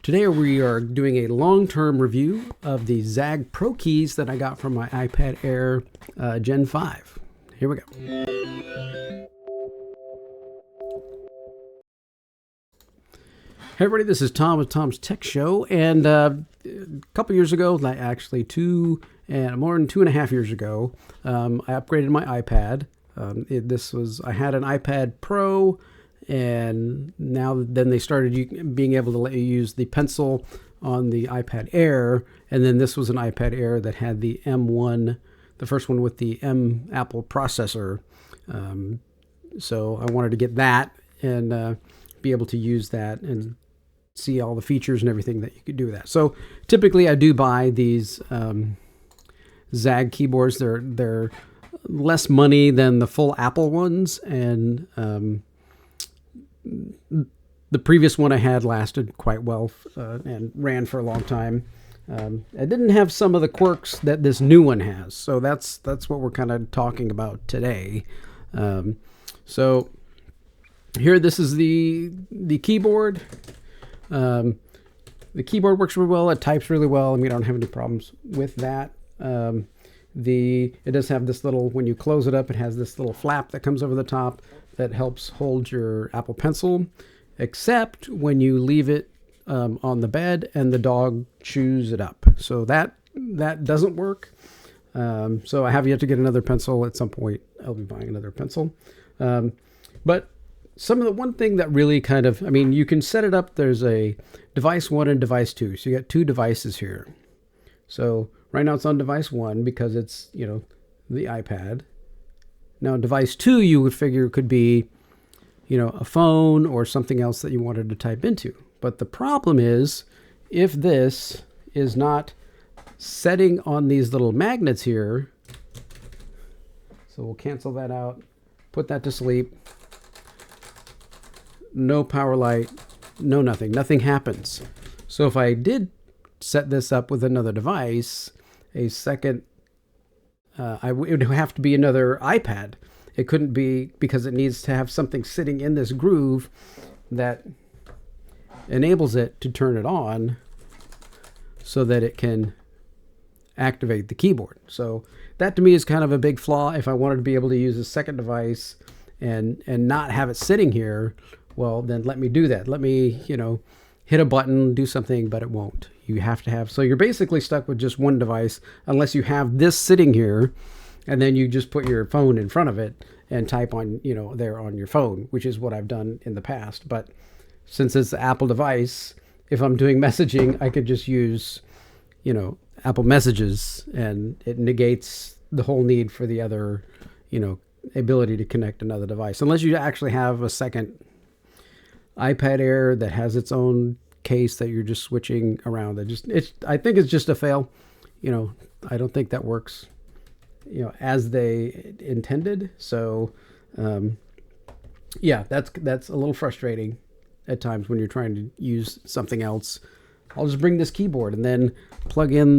Today we are doing a long-term review of the Zagg Pro Keys that I got from my iPad Air Gen 5. Here we go. Hey everybody, this is Tom with Tom's Tech Show, and a couple years ago, actually more than 2.5 years ago, I upgraded my iPad. I had an iPad Pro, and then they started being able to let you use the pencil on the iPad Air, and then this was an iPad Air that had the M1, the first one with the Apple processor. So I wanted to get that and be able to use that and see all the features and everything that you could do with that. So typically I do buy these Zagg keyboards. They're less money than the full Apple ones, and the previous one I had lasted quite well and ran for a long time. It didn't have some of the quirks that this new one has, so that's what we're kind of talking about today. So here, this is the keyboard. The keyboard works really well. It types really well, and we don't have any problems with that. It does have this little, when you close it up, it has this little flap that comes over the top that helps hold your Apple Pencil, except when you leave it on the bed and the dog chews it up. So that doesn't work. So I have yet to get another pencil. At some point I'll be buying another pencil. But one thing that really you can set it up. There's a device 1 and device 2. So you got two devices here. So right now it's on device 1 because it's, the iPad. Now device 2 you would figure could be, a phone or something else that you wanted to type into. But the problem is, if this is not setting on these little magnets here, so we'll cancel that out, put that to sleep. No power light, no nothing. Nothing happens. So if I did set this up with another device, a second, it would have to be another iPad. It couldn't be, because it needs to have something sitting in this groove that enables it to turn it on so that it can activate the keyboard. So that to me is kind of a big flaw. If I wanted to be able to use a second device and not have it sitting here, well, then let me do that. Let me, hit a button, do something, but it won't. You have to have, so you're basically stuck with just one device unless you have this sitting here, and then you just put your phone in front of it and type on, there on your phone, which is what I've done in the past. But since it's the Apple device, if I'm doing messaging, I could just use, Apple Messages, and it negates the whole need for the other, ability to connect another device, unless you actually have a second iPad Air that has its own case that you're just switching around. I think it's just a fail. I don't think that works, as they intended. So, yeah, that's a little frustrating at times when you're trying to use something else. I'll just bring this keyboard and then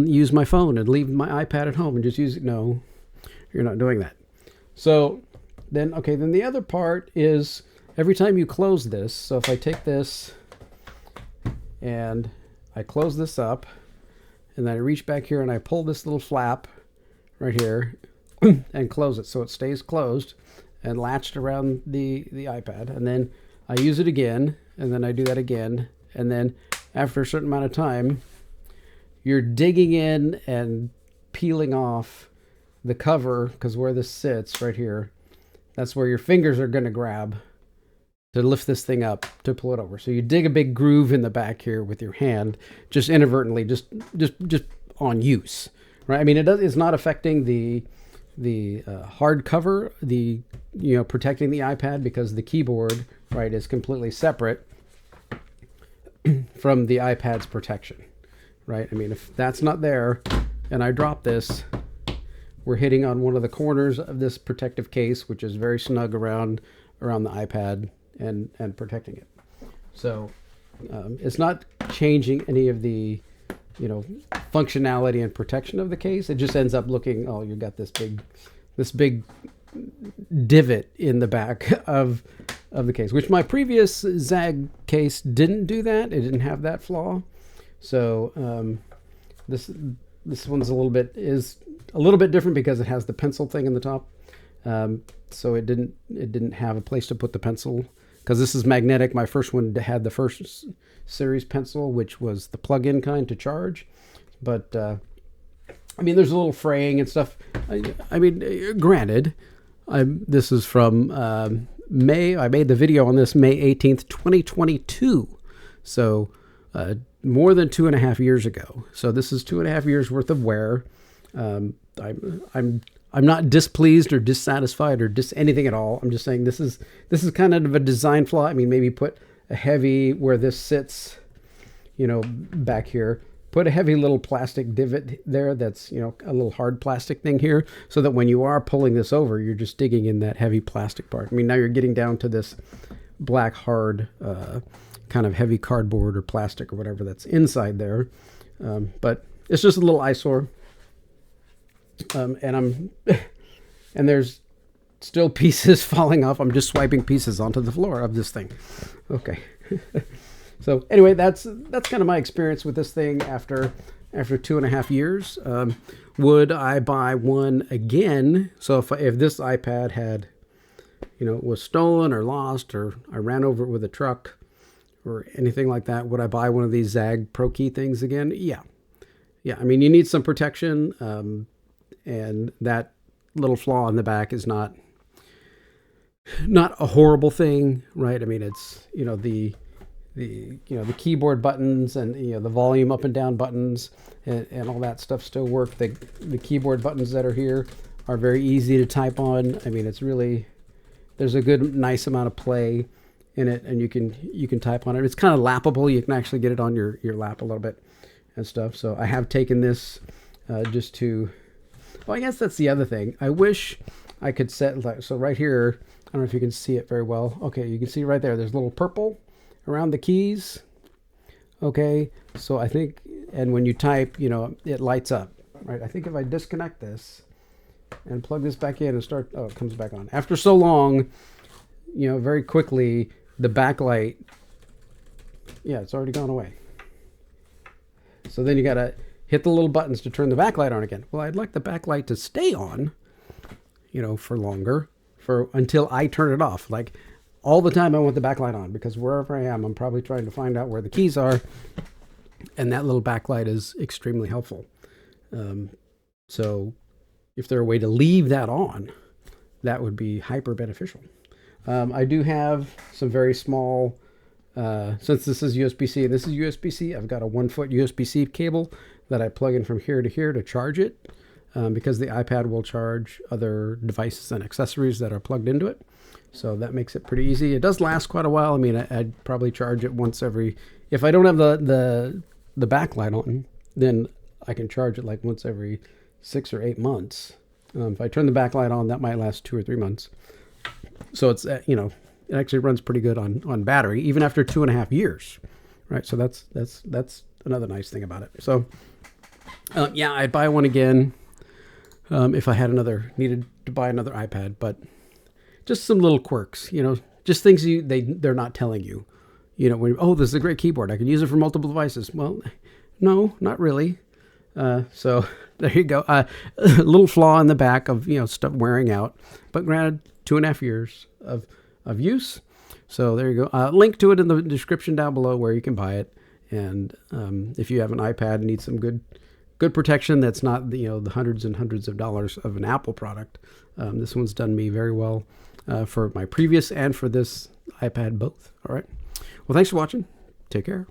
use my phone and leave my iPad at home and just use it. No, you're not doing that. So then the other part is, every time you close this, so if I take this and I close this up, and then I reach back here and I pull this little flap right here and close it so it stays closed and latched around the iPad, and then I use it again, and then I do that again, and then after a certain amount of time, you're digging in and peeling off the cover, because where this sits right here, that's where your fingers are going to grab to lift this thing up to pull it over. So you dig a big groove in the back here with your hand, just inadvertently, just on use, right? I mean, it's not affecting the hard cover, protecting the iPad, because the keyboard, right, is completely separate from the iPad's protection, right? I mean, if that's not there and I drop this, we're hitting on one of the corners of this protective case, which is very snug around the iPad and protecting it. So it's not changing any of the functionality and protection of the case. It just ends up looking, you've got this big divot in the back of of the case, which my previous Zagg case didn't do that. It didn't have that flaw. So this one's a little bit different because it has the pencil thing in the top. So it didn't have a place to put the pencil because this is magnetic. My first one had the first series pencil, which was the plug-in kind to charge. But I mean, there's a little fraying and stuff. I mean, granted, this is from May. I made the video on this May 18th, 2022. So more than 2.5 years ago. So this is 2.5 years worth of wear. I'm not displeased or dissatisfied or anything at all. I'm just saying this is kind of a design flaw. I mean, maybe put a heavy where this sits, back here. Put a heavy little plastic divot there that's, a little hard plastic thing here so that when you are pulling this over, you're just digging in that heavy plastic part. I mean, now you're getting down to this black hard kind of heavy cardboard or plastic or whatever that's inside there. But it's just a little eyesore. And there's still pieces falling off. I'm just swiping pieces onto the floor of this thing. Okay. So anyway, that's kind of my experience with this thing after 2.5 years. Would I buy one again? So if this iPad had, was stolen or lost or I ran over it with a truck or anything like that, would I buy one of these Zagg Pro Key things again? Yeah. I mean, you need some protection. And that little flaw in the back is not a horrible thing, right? I mean, it's, the keyboard buttons and, the volume up and down buttons and all that stuff still work. The keyboard buttons that are here are very easy to type on. I mean, it's really, there's a good, nice amount of play in it and you can type on it. It's kind of lappable. You can actually get it on your lap a little bit and stuff. So I have taken this just to, well, I guess that's the other thing. I wish I could set, so right here, I don't know if you can see it very well. Okay, you can see right there, there's a little purple around the keys. Okay, so I think, and when you type, it lights up, right? I think if I disconnect this and plug this back in and start, it comes back on. After so long, very quickly, the backlight, it's already gone away. So then you got to hit the little buttons to turn the backlight on again. Well, I'd like the backlight to stay on, for longer, until I turn it off. Like all the time I want the backlight on because wherever I am, I'm probably trying to find out where the keys are. And that little backlight is extremely helpful. So if there's a way to leave that on, that would be hyper beneficial. I do have some very small, since this is USB-C and this is USB-C, I've got a 1-foot USB-C cable that I plug in from here to here to charge it because the iPad will charge other devices and accessories that are plugged into it. So that makes it pretty easy. It does last quite a while. I mean, I'd probably charge it once every, if I don't have the backlight on, then I can charge it like once every 6 or 8 months. If I turn the backlight on, that might last 2 or 3 months. So it's, it actually runs pretty good on battery, even after 2.5 years, right? So that's another nice thing about it. So I'd buy one again if I had needed to buy another iPad, but just some little quirks, just things they're not telling you, when, this is a great keyboard, I can use it for multiple devices. Well, no, not really. So there you go. A little flaw in the back of, stuff wearing out, but granted 2.5 years of use. So there you go. Link to it in the description down below where you can buy it. And if you have an iPad and need some good protection, that's not the hundreds and hundreds of dollars of an Apple product. This one's done me very well for my previous and for this iPad both. All right. Well, thanks for watching. Take care.